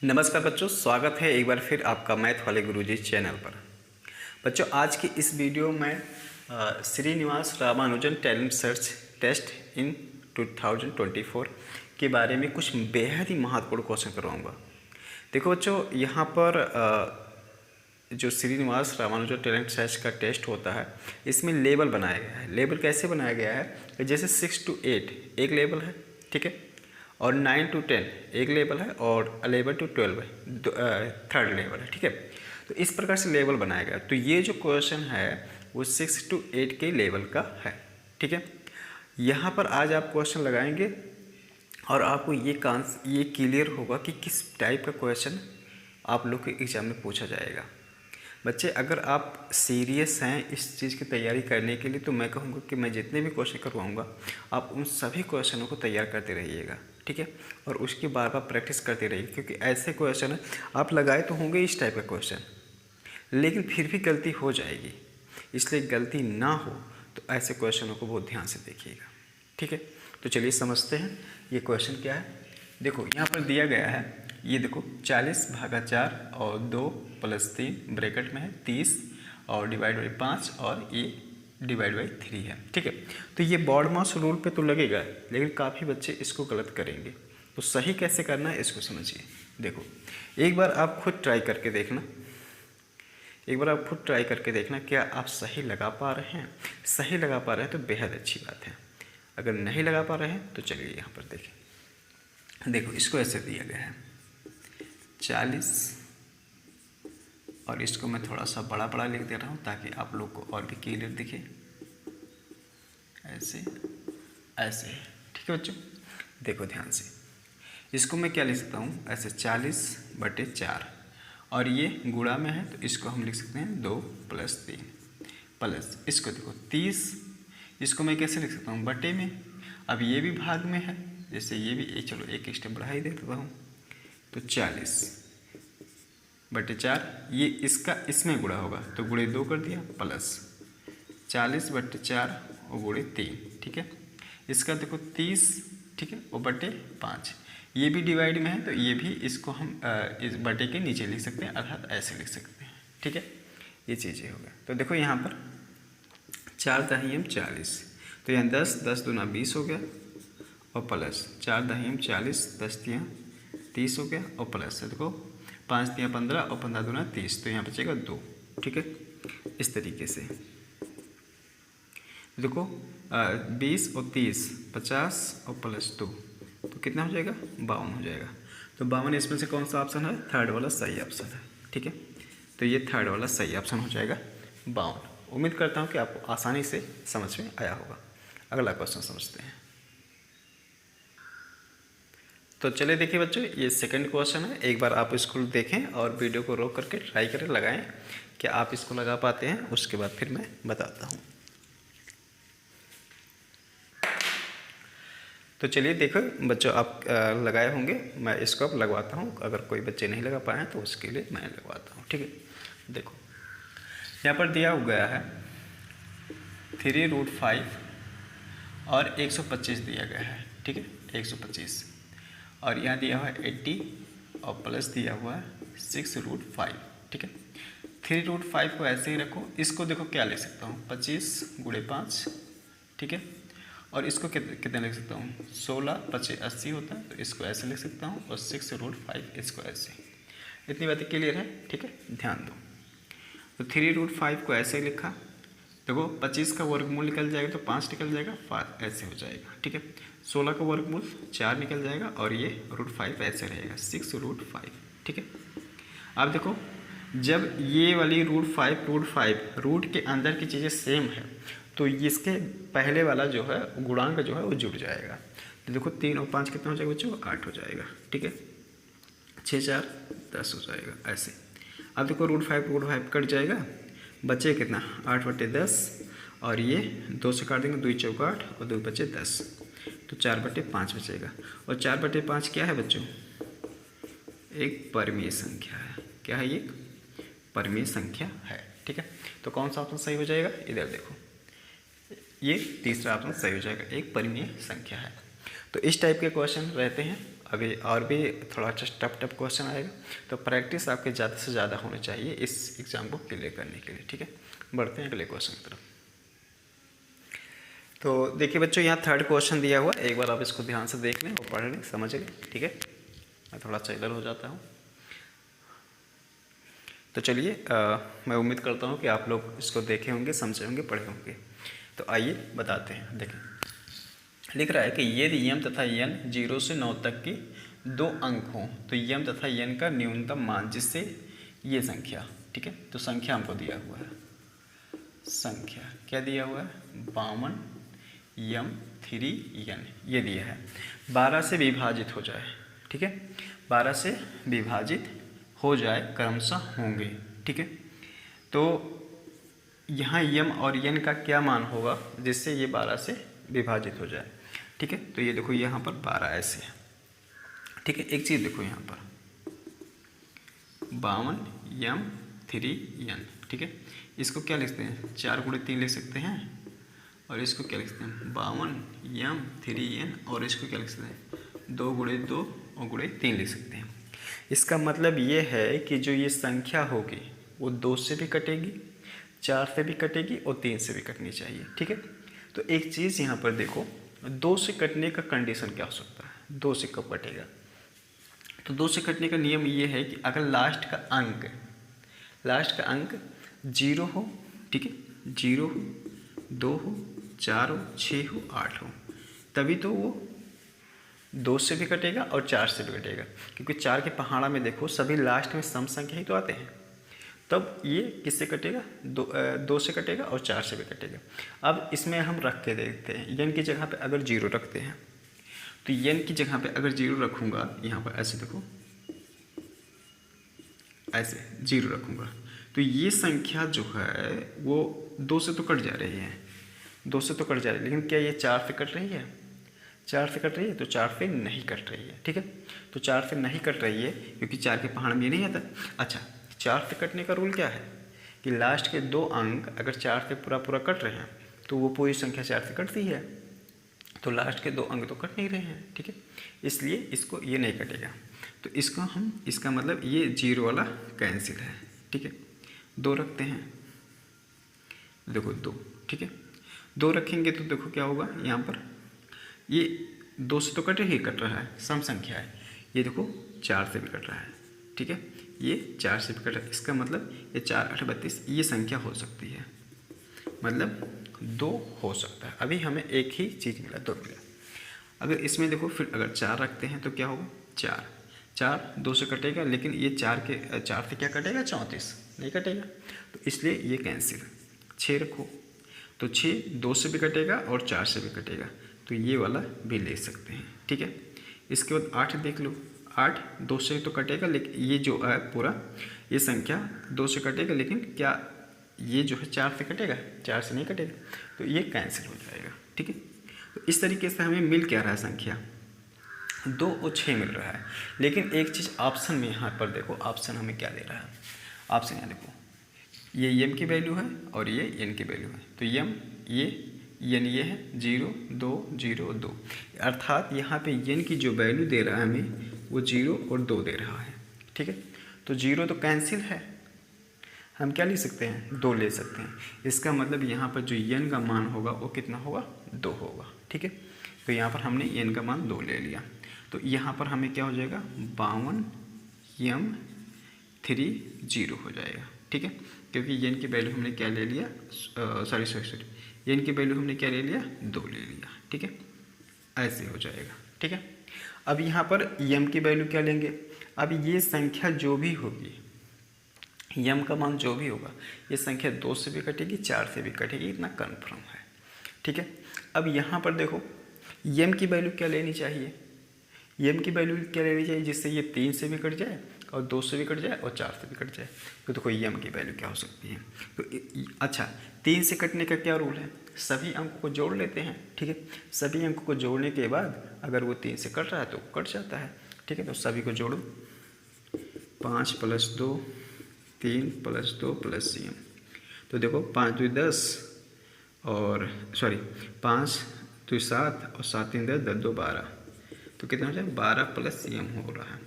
नमस्कार बच्चों, स्वागत है एक बार फिर आपका मैथ वाले गुरुजी चैनल पर। बच्चों, आज की इस वीडियो में Srinivasa Ramanujan talent search test in 2024 के बारे में कुछ बेहद ही महत्वपूर्ण क्वेश्चन करवाऊंगा। देखो बच्चों, यहाँ पर जो श्रीनिवास रामानुजन टैलेंट सर्च का टेस्ट होता है, इसमें लेवल बनाया गया है। लेवल कैसे बनाया गया है? जैसे 6 to 8 एक लेवल है, ठीक है, और 9 to 10 एक लेवल है, और 11 to 12 थर्ड लेवल है, ठीक है। तो इस प्रकार से लेवल बनाया गया। तो ये जो क्वेश्चन है वो 6 to 8 के लेवल का है, ठीक है। यहाँ पर आज आप क्वेश्चन लगाएंगे और आपको ये क्लियर होगा कि किस टाइप का क्वेश्चन आप लोग के एग्जाम में पूछा जाएगा। बच्चे, अगर आप सीरियस हैं इस चीज़ की तैयारी करने के लिए, तो मैं कहूँगा कि मैं जितने भी क्वेश्चन करवाऊँगा आप उन सभी क्वेश्चनों को तैयार करते रहिएगा, ठीक है, और उसकी बार बार प्रैक्टिस करते रहिए, क्योंकि ऐसे क्वेश्चन आप लगाए तो होंगे इस टाइप का क्वेश्चन, लेकिन फिर भी गलती हो जाएगी। इसलिए गलती ना हो तो ऐसे क्वेश्चनों को बहुत ध्यान से देखिएगा, ठीक है। तो चलिए समझते हैं ये क्वेश्चन क्या है। देखो, यहाँ पर दिया गया है, ये देखो 40/4 और 2 + 3 ब्रैकेट में है 30 और डिवाइड बाई 5 और ये डिवाइड बाई 3 है, ठीक है। तो ये बॉड मास रूल पे तो लगेगा, लेकिन काफ़ी बच्चे इसको गलत करेंगे। तो सही कैसे करना है इसको समझिए। देखो, एक बार आप खुद ट्राई करके देखना, क्या आप सही लगा पा रहे हैं। सही लगा पा रहे हैं तो बेहद अच्छी बात है। अगर नहीं लगा पा रहे हैं तो चलिए यहाँ पर देखें। देखो, इसको ऐसे दिया गया है 40, और इसको मैं थोड़ा सा बड़ा बड़ा लिख दे रहा हूँ ताकि आप लोग को और भी क्लियर दिखे। ऐसे ऐसे, ठीक है बच्चों। देखो ध्यान से, इसको मैं क्या लिख सकता हूँ ऐसे 40/4, और ये गुणा में है तो इसको हम लिख सकते हैं 2 + 3 प्लस इसको देखो 30, इसको मैं कैसे लिख सकता हूँ बटे में। अब ये भी भाग में है, जैसे ये भी चलो एक स्टेप बढ़ा ही देता हूँ, तो 40/4, ये इसका इसमें गुणा होगा तो गुणे 2 कर दिया, प्लस 40/4 और गुणे 3, ठीक है। इसका देखो 30, ठीक है, और बटे 5, ये भी डिवाइड में है तो ये भी इसको हम इस बटे के नीचे लिख सकते हैं, अर्थात ऐसे लिख सकते हैं, ठीक है। ये चीज़ें हो गया। तो देखो यहाँ पर 4 × 40, तो यहाँ 10 10 दूना 20 हो गया, और प्लस 4 × 40 10 × 30 हो गया, और प्लस देखो 5 × 15 और 15 दूना 30, तो यहाँ बचेगा 2, ठीक है। इस तरीके से देखो 20 और 30 50 और प्लस 2, तो कितना हो जाएगा 52 हो जाएगा। तो 52 इसमें से कौन सा ऑप्शन है? थर्ड वाला सही ऑप्शन है, ठीक है। तो ये थर्ड वाला सही ऑप्शन हो जाएगा 52। उम्मीद करता हूँ कि आपको आसानी से समझ में आया होगा। अगला क्वेश्चन समझते हैं। तो चलिए देखिए बच्चों, ये सेकंड क्वेश्चन है। एक बार आप इसको देखें और वीडियो को रोक करके ट्राई करें, लगाएं कि आप इसको लगा पाते हैं। उसके बाद फिर मैं बताता हूँ। तो चलिए देखो बच्चों, आप लगाए होंगे, मैं इसको अब लगवाता हूँ। अगर कोई बच्चे नहीं लगा पाए हैं तो उसके लिए मैं लगवाता हूँ, ठीक है। देखो, यहाँ पर दिया गया है 3√5 और 125 दिया गया है, ठीक है, 125, और यहाँ दिया हुआ है 80 और प्लस दिया हुआ है 6√5, ठीक है। 3√5 को ऐसे ही रखो। इसको देखो क्या लिख सकता हूँ 25 × 5, ठीक है, और इसको कितने लिख सकता हूँ 16 × 5 80 होता है, तो इसको ऐसे लिख सकता हूँ, और 6√5 इसको ऐसे। इतनी बातें क्लियर है, ठीक है, ध्यान दो। तो 3√5 को ऐसे लिखा, देखो 25 का वर्गमूल निकल जाएगा तो 5 निकल जाएगा, 5 ऐसे हो जाएगा, ठीक है। 16 का वर्गमूल 4 निकल जाएगा, और ये √5 ऐसे रहेगा 6√5, ठीक है। अब देखो, जब ये वाली √5 रूट के अंदर की चीज़ें सेम है तो इसके पहले वाला जो है गुणांक जो है वो जुड़ जाएगा। तो देखो 3 और 5 कितना हो जाएगा बच्चों? 8 हो जाएगा, ठीक है। 6 4 10 हो जाएगा ऐसे। अब देखो √5 कट जाएगा, बचे कितना 8/10, और ये 2 से काट देंगे, 2 × 8 और 2 बचे 10, तो 4/5 बचेगा। और 4/5 क्या है बच्चों? एक परमीय संख्या है। क्या है? ये परमीय संख्या है, ठीक है। तो कौन सा ऑप्शन सही हो जाएगा? इधर देखो, ये तीसरा ऑप्शन सही हो जाएगा, एक परिमेय संख्या है। तो इस टाइप के क्वेश्चन रहते हैं अभी और भी थोड़ा टफ क्वेश्चन आएगा, तो प्रैक्टिस आपके ज़्यादा से ज़्यादा होनी चाहिए इस एग्ज़ाम को क्लियर करने के लिए। ठीक है, बढ़ते हैं अगले क्वेश्चन की तरफ। तो देखिए बच्चों, यहाँ थर्ड क्वेश्चन दिया हुआ, एक बार आप इसको ध्यान से देख लें और पढ़ लें, समझ लें। ठीक है, मैं थोड़ा सा इधर हो जाता हूँ। तो चलिए, मैं उम्मीद करता हूँ कि आप लोग इसको देखे होंगे, समझे होंगे, पढ़े होंगे। तो आइए बताते हैं। देखें, लिख रहा है कि यदि यम तथा यन 0 से 9 तक की 2 अंक हों तो यम तथा यन का न्यूनतम मान, जिससे ये संख्या, ठीक है, तो संख्या हमको दिया हुआ है, संख्या क्या दिया हुआ है, 52 यम 3 यन, ये दिया है, 12 से विभाजित हो जाए। ठीक है, 12 से विभाजित हो जाए क्रमशः होंगे। ठीक है, तो यहाँ यम और यन का क्या मान होगा जिससे ये 12 से विभाजित हो जाए। ठीक है, तो ये देखो यहाँ पर 12 ऐसे है। ठीक है, एक चीज़ देखो यहाँ पर 52 यम 3 यन। ठीक है, इसको क्या लिखते हैं, 4 × 3 लिख सकते हैं, और इसको क्या लिखते हैं 52 यम 3 यन, और इसको क्या लिख सकते हैं 2 × 2 और × 3 लिख सकते हैं। इसका मतलब ये है कि जो ये संख्या होगी वो 2 से भी कटेगी, 4 से भी कटेगी और 3 से भी कटनी चाहिए। ठीक है, तो एक चीज़ यहाँ पर देखो, 2 से कटने का कंडीशन क्या हो सकता है, 2 से कब कटेगा, तो 2 से कटने का नियम ये है कि अगर लास्ट का अंक 0 हो, ठीक है, 0 हो, 2 हो, 4 हो, 6 हो, 8 हो, तभी तो वो 2 से भी कटेगा और 4 से भी कटेगा, क्योंकि 4 के पहाड़ा में देखो सभी लास्ट में सम संख्या ही तो आते हैं, तब ये किससे कटेगा, 2 से कटेगा और 4 से भी कटेगा। अब इसमें हम रख के देखते हैं, यन की जगह पे अगर 0 रखते हैं, तो यन की जगह पे अगर 0 रखूँगा, यहाँ पर ऐसे देखो, ऐसे 0 रखूँगा, तो ये संख्या जो है वो 2 से तो कट जा रही है, 2 से तो कट जा रही है, लेकिन क्या ये 4 से कट रही है, 4 से कट रही है, तो 4 से नहीं कट रही है। ठीक है, तो 4 से नहीं कट रही है क्योंकि 4 के पहाड़ में ये नहीं आता। अच्छा, 4 से कटने का रूल क्या है कि लास्ट के 2 अंक अगर 4 से पूरा कट रहे हैं तो वो पूरी संख्या 4 से कटती है, तो लास्ट के 2 अंक तो कट नहीं रहे हैं। ठीक है, इसलिए इसको ये नहीं कटेगा, तो इसको हम, इसका मतलब ये 0 वाला कैंसिल है। ठीक है, 2 रखते हैं, देखो 2, ठीक है, 2 रखेंगे तो देखो क्या होगा, यहाँ पर ये 2 से तो कट रहा है, सम संख्या है, ये देखो 4 से भी कट रहा है। ठीक है, ये 4 से भी कट रहा है, इसका मतलब ये 4 8 32 ये संख्या हो सकती है, मतलब 2 हो सकता है। अभी हमें एक ही चीज़ मिला, 2 मिला। अगर इसमें देखो फिर अगर 4 रखते हैं तो क्या होगा, 4 2 से कटेगा, लेकिन ये 4 से क्या कटेगा, 34 नहीं कटेगा, तो इसलिए ये कैंसिल। 6 रखो तो 6 2 से भी कटेगा और 4 से भी कटेगा, तो ये वाला भी ले सकते हैं। ठीक है, इसके बाद 8 देख लो, 8 2 से तो कटेगा, लेकिन ये जो है पूरा ये संख्या 2 से कटेगा, लेकिन क्या ये जो है 4 से कटेगा, 4 से नहीं कटेगा, तो ये कैंसिल हो जाएगा। ठीक है, तो इस तरीके से हमें मिल क्या रहा है, संख्या 2 और 6 मिल रहा है। लेकिन एक चीज़ ऑप्शन में यहाँ पर देखो, ऑप्शन हमें क्या दे रहा है, ऑप्शन यहाँ देखो, ये यम की वैल्यू है और ये एन की वैल्यू है, तो यम ये यन ये है 0 2 0 2, अर्थात यहाँ पे यन की जो वैल्यू दे रहा है हमें वो 0 और 2 दे रहा है। ठीक है, तो 0 तो कैंसिल है, हम क्या ले सकते हैं, 2 ले सकते हैं। इसका मतलब यहाँ पर जो यन का मान होगा वो कितना होगा, 2 होगा। ठीक है, तो यहाँ पर हमने यन का मान 2 ले लिया, तो यहाँ पर हमें क्या हो जाएगा, 52 यम 3 0 हो जाएगा। ठीक है, क्योंकि यन की वैल्यू हमने क्या ले लिया, सॉरी यन की वैल्यू हमने क्या ले लिया, 2 ले लिया। ठीक है, ऐसे हो जाएगा। ठीक है, अब यहाँ पर यम की वैल्यू क्या लेंगे, अब ये संख्या जो भी होगी, यम का मान जो भी होगा, ये संख्या 2 से भी कटेगी, 4 से भी कटेगी, इतना कन्फर्म है। ठीक है, अब यहाँ पर देखो यम की वैल्यू क्या लेनी चाहिए, यम की वैल्यू क्या लेनी चाहिए जिससे ये 3 से भी कट जाए और 2 से भी कट जाए और 4 से भी कट जाए, तो देखो यम की वैल्यू क्या हो सकती है। तो अच्छा, 3 से कटने का क्या रूल है, सभी अंकों को जोड़ लेते हैं। ठीक है, सभी अंकों को जोड़ने के बाद अगर वो 3 से कट रहा है तो कट जाता है। ठीक है, तो सभी को जोड़ो, 5 + 2 3 + 2 + यम, तो देखो 5 2 10 और 5 2 7 और 7 3 10 10 2 12, तो कितना हो जाएगा 12 प्लस यम हो रहा है।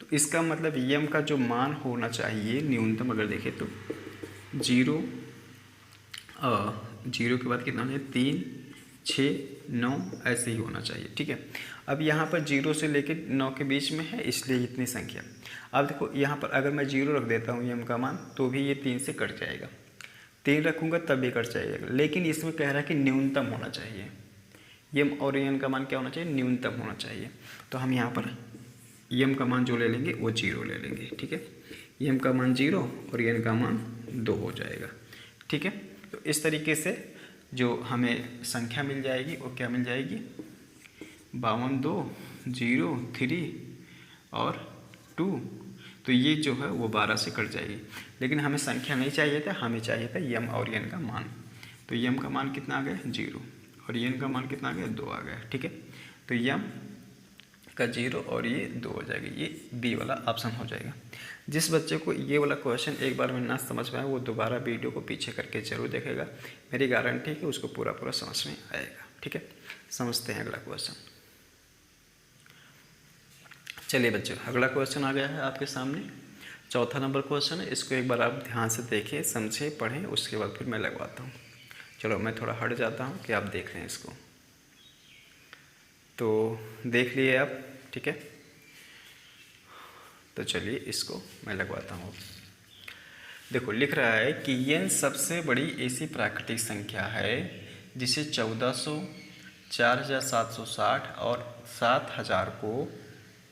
तो इसका मतलब यम का जो मान होना चाहिए न्यूनतम अगर देखें तो 0 के बाद कितना हो जाए 3 6 9 ऐसे ही होना चाहिए। ठीक है, अब यहाँ पर 0 से लेकर 9 के बीच में है इसलिए इतनी संख्या। अब देखो यहाँ पर अगर मैं 0 रख देता हूँ यम का मान तो भी ये 3 से कट जाएगा, 3 रखूँगा तब भी कट जाएगा, लेकिन इसमें कह रहा है कि न्यूनतम होना चाहिए। यम और यन का मान क्या होना चाहिए, न्यूनतम होना चाहिए। तो हम यहाँ पर यम का मान जो ले लेंगे वो 0 ले लेंगे। ठीक है, यम का मान 0 और यन का मान 2 हो जाएगा। ठीक है, तो इस तरीके से जो हमें संख्या मिल जाएगी वो क्या मिल जाएगी 52 2 0 3 और 2। तो ये जो है वो 12 से कट जाएगी, लेकिन हमें संख्या नहीं चाहिए था, हमें चाहिए था यम और यन का मान। तो यम का मान कितना आ गया 0 और यन का मान कितना आ गया 2 आ गया। ठीक है, तो यम का 0 और ये 2 हो जाएगा, ये बी वाला ऑप्शन हो जाएगा। जिस बच्चे को ये वाला क्वेश्चन एक बार में ना समझ में आए वो दोबारा वीडियो को पीछे करके जरूर देखेगा, मेरी गारंटी है कि उसको पूरा पूरा समझ में आएगा। ठीक है, समझते हैं अगला क्वेश्चन। चलिए बच्चों, अगला क्वेश्चन आ गया है आपके सामने, चौथा नंबर क्वेश्चन है। इसको एक बार आप ध्यान से देखें, समझें, पढ़ें, उसके बाद फिर मैं लगवाता हूँ। चलो मैं थोड़ा हट जाता हूँ कि आप देख लें इसको। तो देख लिए आप, ठीक है, तो चलिए इसको मैं लगवाता हूँ। देखो लिख रहा है कि यन सबसे बड़ी ऐसी प्राकृतिक संख्या है जिसे 1400, 4760 और 7000 को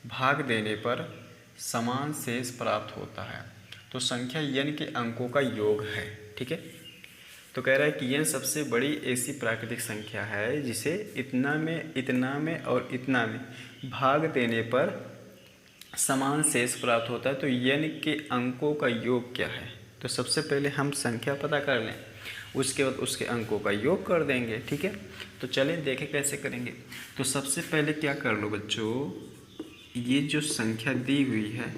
भाग देने पर समान शेष प्राप्त होता है। तो संख्या यन के अंकों का योग है। ठीक है, तो कह रहा है कि यन सबसे बड़ी ऐसी प्राकृतिक संख्या है जिसे इतना में और इतना में भाग देने पर समान शेष प्राप्त होता है। तो यन के अंकों का योग क्या है, तो सबसे पहले हम संख्या पता कर लें, उसके बाद उसके अंकों का योग कर देंगे। ठीक है, तो चलें देखें कैसे करेंगे। तो सबसे पहले क्या कर लो बच्चों, ये जो संख्या दी हुई है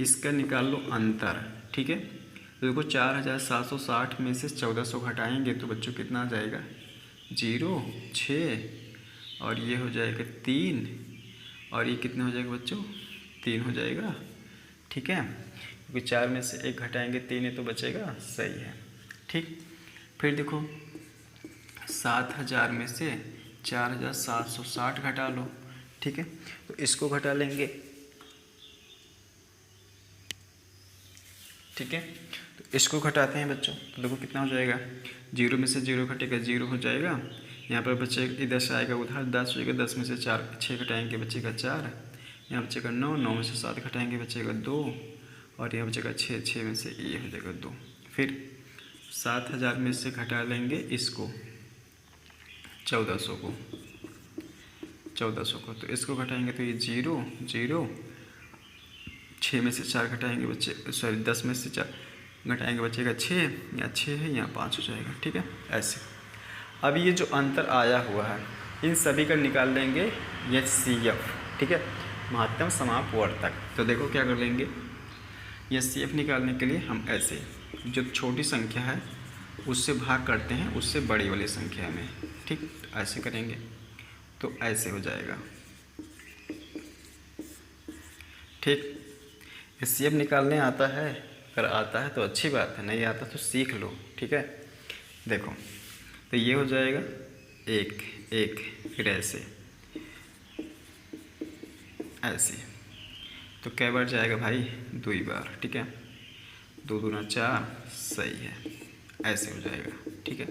इसका निकाल लो अंतर। ठीक है, तो देखो 4760 में से 1400 घटाएंगे तो बच्चों कितना आ जाएगा 0 6 और ये हो जाएगा 3 और ये कितना हो जाएगा बच्चों 3 हो जाएगा। ठीक है, क्योंकि 4 में से 1 घटाएंगे 3 है तो बचेगा, सही है। ठीक, फिर देखो 7000 में से 4760 घटा लो। ठीक है, तो इसको घटा लेंगे। ठीक है, तो इसको घटाते हैं बच्चों, तो देखो कितना हो जाएगा 0 में से 0 घटेगा 0 हो जाएगा। यहाँ पर बच्चे इधर से आएगा उधर 10 हो जाएगा, 10 में से 6 घटाएंगे बचेगा 4, यहाँ बचेगा 9, 9 में से 7 घटाएंगे बचेगा 2 और यहाँ बचेगा 6, 6 में से ये हो जाएगा 2। फिर 7000 में से घटा लेंगे इसको 1400 को, तो इसको घटाएंगे तो ये 0 0, 6 में से 4 घटाएंगे बच्चे, सॉरी 10 में से 4 घटाएंगे बचेगा 6, यहाँ 6 है यहाँ 5 हो जाएगा। ठीक है, ऐसे। अब ये जो अंतर आया हुआ है इन सभी का निकाल लेंगे HCF। ठीक है, महत्तम समापवर्तक। तो देखो क्या कर लेंगे, HCF निकालने के लिए हम ऐसे जो छोटी संख्या है उससे भाग करते हैं उससे बड़ी वाली संख्या में। ठीक, ऐसे करेंगे तो ऐसे हो जाएगा। ठीक, HCF निकालने आता है, अगर आता है तो अच्छी बात है, नहीं आता तो सीख लो। ठीक है, देखो तो ये हो जाएगा 1 1, फिर ऐसे ऐसे, तो कै बार जाएगा भाई 2 बार। ठीक है, 2 दूना 4, सही है, ऐसे हो जाएगा। ठीक है,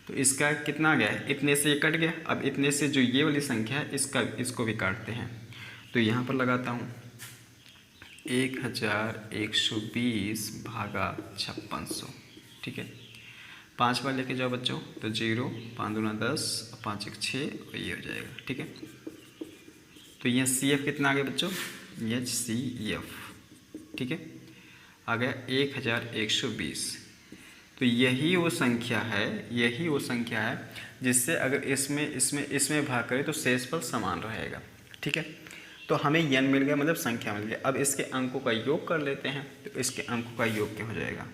तो इसका कितना गया है, इतने से ये कट गया। अब इतने से जो ये वाली संख्या है इसको भी काटते हैं। तो यहाँ पर लगाता हूँ 1120 भागा 5600। ठीक है, 5 बार लेके जाओ बच्चों, तो 0, 5 दूना 10, 5 1 6 और ये हो जाएगा। ठीक है, तो यहाँ CF कितना आ गया बच्चों, HCF। ठीक है, आ गया 1120। तो यही वो संख्या है जिससे अगर इसमें भाग करें तो शेषफल समान रहेगा। ठीक है, तो हमें यन मिल गया, मतलब संख्या मिल गया। अब इसके अंकों का योग कर लेते हैं, तो इसके अंकों का योग क्या हो जाएगा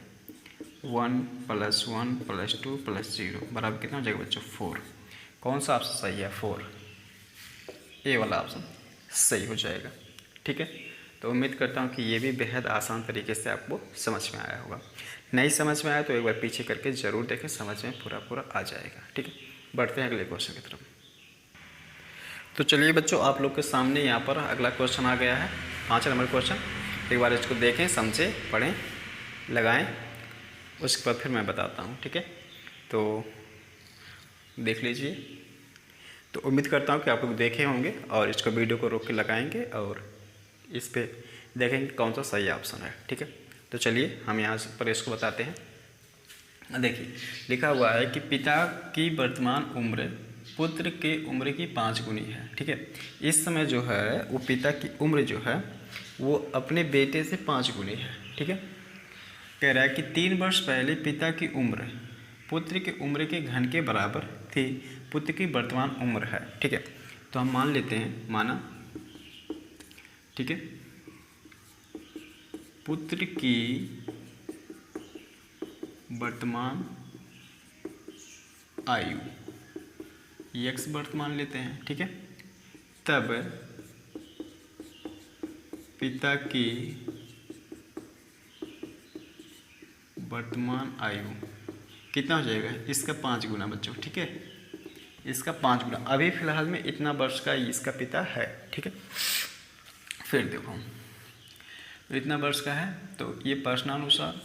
1 + 1 + 2 + 0 बराबर कितना हो जाएगा बच्चों 4। कौन सा ऑप्शन सही है 4। ए वाला ऑप्शन सही हो जाएगा। ठीक है, तो उम्मीद करता हूँ कि ये भी बेहद आसान तरीके से आपको समझ में आया होगा। नहीं समझ में आया तो एक बार पीछे करके ज़रूर देखें, समझ में पूरा आ जाएगा। ठीक है, बढ़ते हैं अगले क्वेश्चन की तरफ। तो चलिए बच्चों, आप लोग के सामने यहाँ पर अगला क्वेश्चन आ गया है, 5 नंबर क्वेश्चन। एक बार इसको देखें, समझें, पढ़ें, लगाएं, उसके बाद फिर मैं बताता हूँ। ठीक है, तो देख लीजिए। तो उम्मीद करता हूँ कि आप लोग देखे होंगे और इसको वीडियो को रोक के लगाएंगे और इस पे देखेंगे कौन सा सही ऑप्शन है। ठीक है, तो चलिए हम यहाँ पर इसको बताते हैं। देखिए, लिखा हुआ है कि पिता की वर्तमान उम्र पुत्र के उम्र की 5 गुनी है। ठीक है, इस समय जो है वो पिता की उम्र जो है वो अपने बेटे से 5 गुनी है। ठीक है, कह रहा है कि 3 वर्ष पहले पिता की उम्र पुत्र की उम्र के घन के बराबर थी। पुत्र की वर्तमान उम्र है। ठीक है, तो हम मान लेते हैं, माना, ठीक है, पुत्र की वर्तमान आयु x वर्तमान लेते हैं। ठीक है, तब पिता की वर्तमान आयु कितना हो जाएगा? इसका 5 गुना बच्चों। ठीक है, इसका 5 गुना। अभी फिलहाल में इतना वर्ष का इसका पिता है। ठीक है, फिर देखो, तो इतना वर्ष का है तो ये प्रश्नानुसार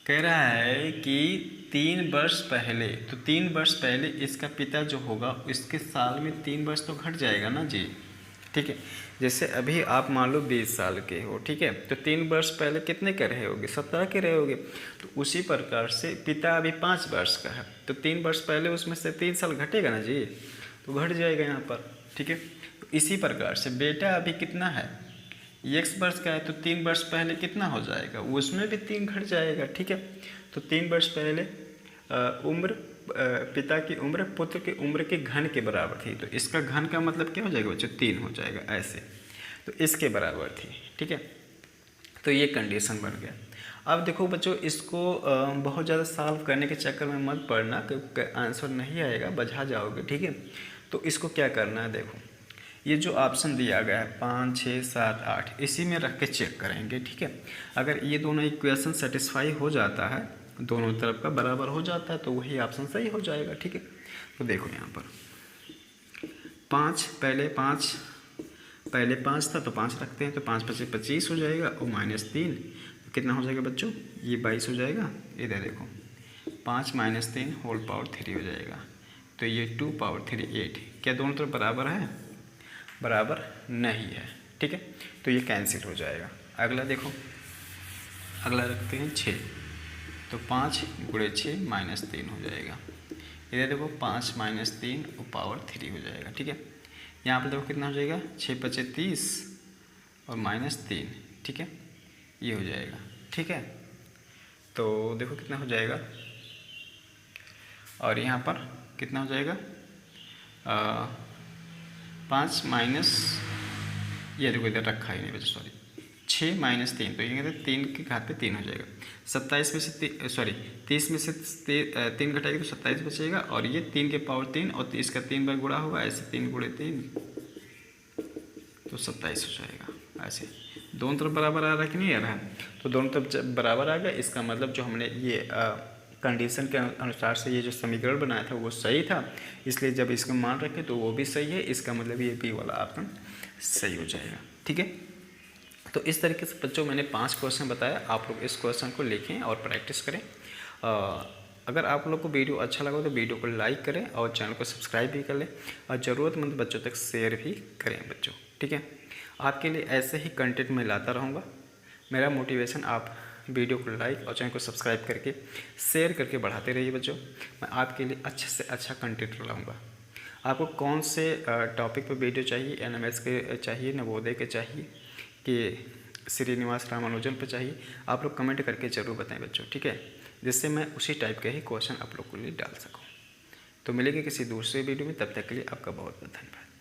कह रहा है कि 3 वर्ष पहले, तो 3 वर्ष पहले इसका पिता जो होगा इसके साल में 3 वर्ष तो घट जाएगा ना जी। ठीक है, जैसे अभी आप मान लो 20 साल के हो। ठीक है, तो 3 वर्ष पहले कितने के रहे होगे? 17 के रहे होगे। तो उसी प्रकार से पिता अभी 5 वर्ष का है तो 3 वर्ष पहले उसमें से 3 साल घटेगा ना जी, तो घट जाएगा यहाँ पर। ठीक है, तो इसी प्रकार से बेटा अभी कितना है? x वर्ष का है तो 3 वर्ष पहले कितना हो जाएगा? उसमें भी 3 घट जाएगा। ठीक है, तो 3 वर्ष पहले उम्र पिता की उम्र पुत्र की उम्र के घन के बराबर थी। तो इसका घन का मतलब क्या हो जाएगा बच्चों? 3 हो जाएगा ऐसे, तो इसके बराबर थी। ठीक है, तो ये कंडीशन बन गया। अब देखो बच्चों, इसको बहुत ज़्यादा सॉल्व करने के चक्कर में मत पड़ना, क्योंकि आंसर नहीं आएगा, बझा जाओगे। ठीक है, तो इसको क्या करना है, देखो ये जो ऑप्शन दिया गया है 5, 6, 7, 8, इसी में रख के चेक करेंगे। ठीक है, अगर ये दोनों इक्वेशन सेटिस्फाई हो जाता है, दोनों तरफ का बराबर हो जाता है, तो वही ऑप्शन सही हो जाएगा। ठीक है, तो देखो यहाँ पर 5 पहले 5 था तो 5 रखते हैं, तो 5 5 25 हो जाएगा और -3 तो कितना हो जाएगा बच्चों? ये 22 हो जाएगा। इधर देखो 5 - 3 होल पावर 3 हो जाएगा, तो ये 2 पावर 3 8। क्या दोनों तरफ बराबर है? बराबर नहीं है। ठीक है, तो ये कैंसिल हो जाएगा। अगला देखो, अगला रखते हैं 6, तो 5 × 6 -3 हो जाएगा। इधर देखो 5 - 3 और पावर 3 हो जाएगा। ठीक है, यहाँ पर देखो कितना हो जाएगा? 6 × 5 = 30 और -3। ठीक है, ये हो जाएगा। ठीक है, तो देखो कितना हो जाएगा, और यहाँ पर कितना हो जाएगा? 5 माइनस, ये देखो इधर रखा ही नहीं बच्चों, सॉरी, 6 - 3, तो ये कहते हैं 3 के घात पे 3 हो जाएगा। 27 में से 30 में से 3 घटाएगा तो 27 बचेगा, और ये 3 के पावर 3 और 30 का 3 बार गुणा होगा, ऐसे 3 × 3 तो 27 हो जाएगा। ऐसे दोनों तरफ बराबर आ रहा है कि नहीं आ रहा है? तो दोनों तरफ बराबर आ गया, इसका मतलब जो हमने ये कंडीशन के अनुसार से ये जो समीकरण बनाया था वो सही था, इसलिए जब इसका मान रखें तो वो भी सही है, इसका मतलब ये बी वाला ऑप्शन सही हो जाएगा। ठीक है, तो इस तरीके से बच्चों मैंने 5 क्वेश्चन बताया, आप लोग इस क्वेश्चन को लिखें और प्रैक्टिस करें। अगर आप लोग को वीडियो अच्छा लगा तो वीडियो को लाइक करें और चैनल को सब्सक्राइब भी कर लें, और ज़रूरतमंद बच्चों तक शेयर भी करें बच्चों। ठीक है, आपके लिए ऐसे ही कंटेंट मैं लाता रहूँगा। मेरा मोटिवेशन आप वीडियो को लाइक और चैनल को सब्सक्राइब करके शेयर करके बढ़ाते रहिए बच्चों। मैं आपके लिए अच्छे से अच्छा कंटेंट लाऊंगा। आपको कौन से टॉपिक पर वीडियो चाहिए? NMS के चाहिए, नवोदय के चाहिए, कि श्रीनिवास रामानुजन पर चाहिए? आप लोग कमेंट करके ज़रूर बताएं बच्चों। ठीक है, जिससे मैं उसी टाइप के ही क्वेश्चन आप लोग के लिए डाल सकूँ। तो मिलेंगे किसी दूसरे वीडियो में, तब तक के लिए आपका बहुत बहुत धन्यवाद।